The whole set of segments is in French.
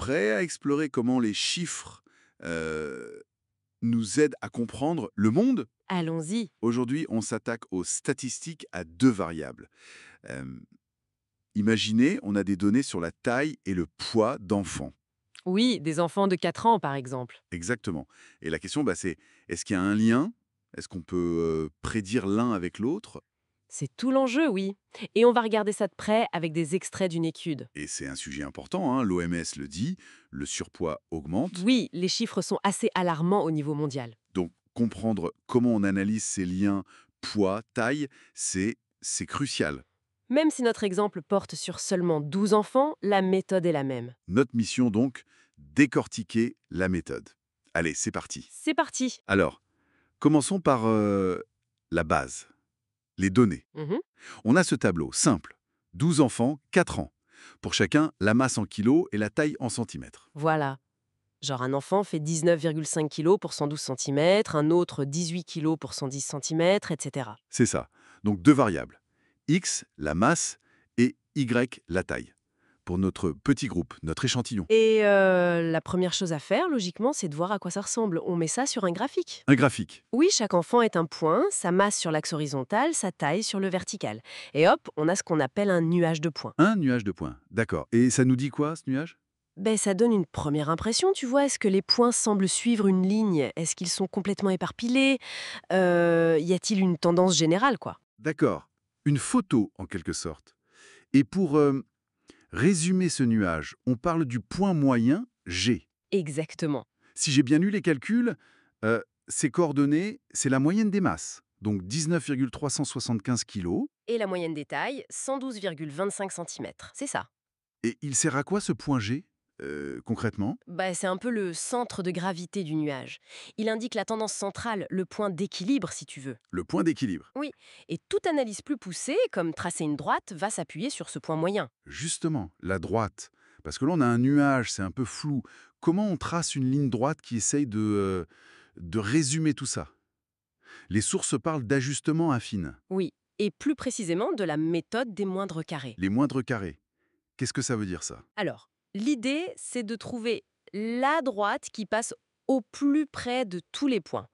prêt à explorer comment les chiffres euh, nous aident à comprendre le monde? Allons-y. Aujourd'hui, on s'attaque aux statistiques à deux variables. Euh, Imaginez, on a des données sur la taille et le poids d'enfants. Oui, des enfants de 4 ans, par exemple. Exactement. Et la question, c'est est-ce qu'il y a un lien? Est-ce qu'on peut prédire l'un avec l'autre? C'est tout l'enjeu, oui. Et on va regarder ça de près avec des extraits d'une étude. Et c'est un sujet important, hein, l'OMS le dit, le surpoids augmente. Oui, les chiffres sont assez alarmants au niveau mondial. Donc, comprendre comment on analyse ces liens poids, taille, c'est crucial. Même si notre exemple porte sur seulement 12 enfants, la méthode est la même. Notre mission, donc, décortiquer la méthode. Allez, c'est parti. C'est parti. Alors, commençons par la base, les données. Mhm. On a ce tableau simple, 12 enfants, 4 ans. Pour chacun, la masse en kilos et la taille en centimètres. Voilà. Genre un enfant fait 19,5 kg pour 112 cm, un autre 18 kg pour 110 cm, etc. C'est ça. Donc deux variables. X, la masse, et Y, la taille. Pour notre petit groupe, notre échantillon. Et la première chose à faire, logiquement, c'est de voir à quoi ça ressemble. On met ça sur un graphique. Un graphique. Oui, chaque enfant est un point, sa masse sur l'axe horizontal, sa taille sur le vertical. Et hop, on a ce qu'on appelle un nuage de points. Un nuage de points. D'accord. Et ça nous dit quoi, ce nuage? Ben, ça donne une première impression, tu vois. Est-ce que les points semblent suivre une ligne? Est-ce qu'ils sont complètement éparpillés? Y a-t-il une tendance générale, quoi? D'accord. Une photo, en quelque sorte. Et pour résumer ce nuage, on parle du point moyen G. Exactement. Si j'ai bien lu les calculs, ces coordonnées, c'est la moyenne des masses. Donc 19,375 kg. Et la moyenne des tailles, 112,25 cm. C'est ça. Et il sert à quoi ce point G, concrètement? Bah, c'est un peu le centre de gravité du nuage. Il indique la tendance centrale, le point d'équilibre, si tu veux. Le point d'équilibre. Oui, et toute analyse plus poussée, comme tracer une droite, va s'appuyer sur ce point moyen. Justement, la droite. Parce que là, on a un nuage, c'est un peu flou. Comment on trace une ligne droite qui essaye de résumer tout ça? Les sources parlent d'ajustement affine, Oui, et plus précisément de la méthode des moindres carrés. les moindres carrés. Qu'est-ce que ça veut dire, ça? Alors, l'idée, c'est de trouver la droite qui passe au plus près de tous les points.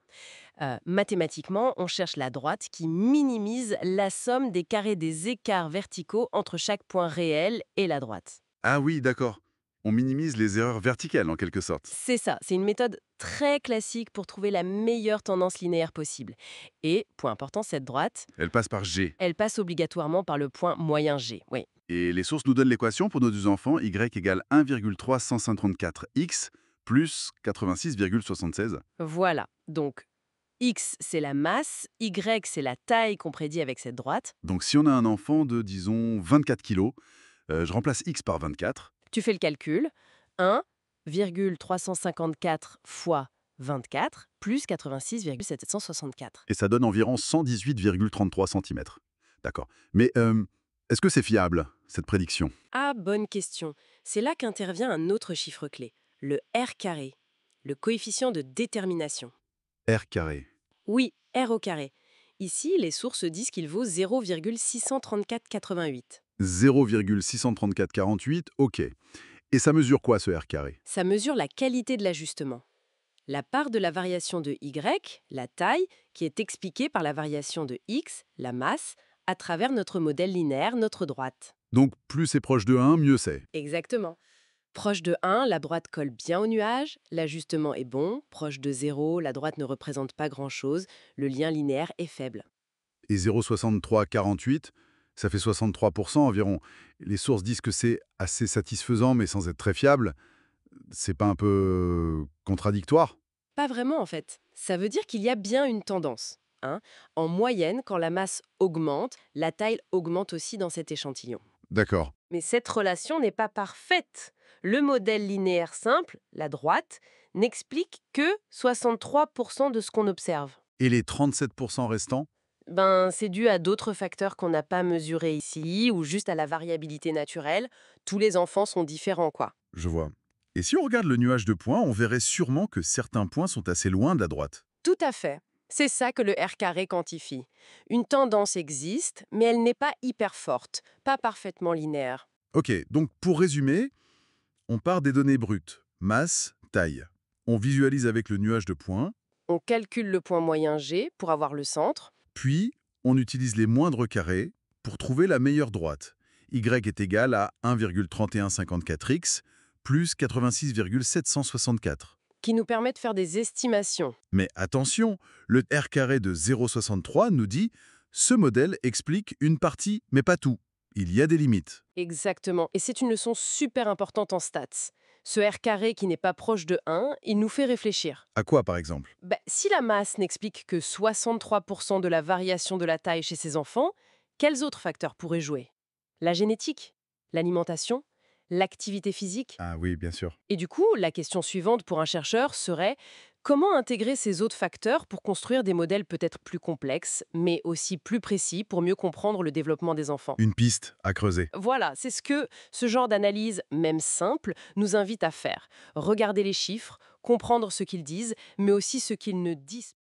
Mathématiquement, on cherche la droite qui minimise la somme des carrés des écarts verticaux entre chaque point réel et la droite. Ah oui, d'accord. On minimise les erreurs verticales, en quelque sorte. C'est ça, c'est une méthode très classique pour trouver la meilleure tendance linéaire possible. Et, point important, cette droite, Elle passe par G. elle passe obligatoirement par le point moyen G. Oui. Et les sources nous donnent l'équation pour nos deux enfants, y égale 1,354x plus 86,76. Voilà. Donc, X, c'est la masse, Y, c'est la taille qu'on prédit avec cette droite. Donc si on a un enfant de, disons, 24 kilos, je remplace x par 24, Tu fais le calcul. 1,354 fois 24 plus 86,764. et ça donne environ 118,33 cm. D'accord. Mais est-ce que c'est fiable, cette prédiction? Ah, bonne question. C'est là qu'intervient un autre chiffre clé, le R carré, le coefficient de détermination. R carré. Oui, R au carré. Ici, les sources disent qu'il vaut 0,63488. 0,63448, ok. Et ça mesure quoi, ce R carré? Ça mesure la qualité de l'ajustement. La part de la variation de Y, la taille, qui est expliquée par la variation de X, la masse, à travers notre modèle linéaire, notre droite. Donc plus c'est proche de 1, mieux c'est. Exactement. Proche de 1, la droite colle bien au nuage, l'ajustement est bon. Proche de 0, la droite ne représente pas grand-chose, le lien linéaire est faible. Et 0,6348, ça fait 63% environ. Les sources disent que c'est assez satisfaisant, mais sans être très fiable. C'est pas un peu contradictoire? Pas vraiment en fait. Ça veut dire qu'il y a bien une tendance. En moyenne, quand la masse augmente, la taille augmente aussi dans cet échantillon. D'accord. Mais cette relation n'est pas parfaite. Le modèle linéaire simple, la droite, n'explique que 63% de ce qu'on observe. Et les 37% restants? Ben, c'est dû à d'autres facteurs qu'on n'a pas mesurés ici ou juste à la variabilité naturelle. Tous les enfants sont différents, quoi. Je vois. Et si on regarde le nuage de points, on verrait sûrement que certains points sont assez loin de la droite. Tout à fait. C'est ça que le R carré quantifie. Une tendance existe, mais elle n'est pas hyper forte, pas parfaitement linéaire. Ok, donc pour résumer, On part des données brutes, masse, taille. On visualise avec le nuage de points, On calcule le point moyen G pour avoir le centre. puis on utilise les moindres carrés pour trouver la meilleure droite. Y est égal à 1,3154x plus 86,764. Qui nous permet de faire des estimations. Mais attention, le r carré de 0,63 nous dit « Ce modèle explique une partie, mais pas tout. Il y a des limites. Exactement. Et c'est une leçon super importante en stats. Ce R carré qui n'est pas proche de 1, il nous fait réfléchir. » À quoi, par exemple? Si la masse n'explique que 63% de la variation de la taille chez ces enfants, quels autres facteurs pourraient jouer? La génétique? L'alimentation? L'activité physique? Ah oui, bien sûr. Et du coup, la question suivante pour un chercheur serait comment intégrer ces autres facteurs pour construire des modèles peut-être plus complexes, mais aussi plus précis pour mieux comprendre le développement des enfants. Une piste à creuser. Voilà, c'est ce que ce genre d'analyse, même simple, nous invite à faire. Regarder les chiffres, comprendre ce qu'ils disent, mais aussi ce qu'ils ne disent pas.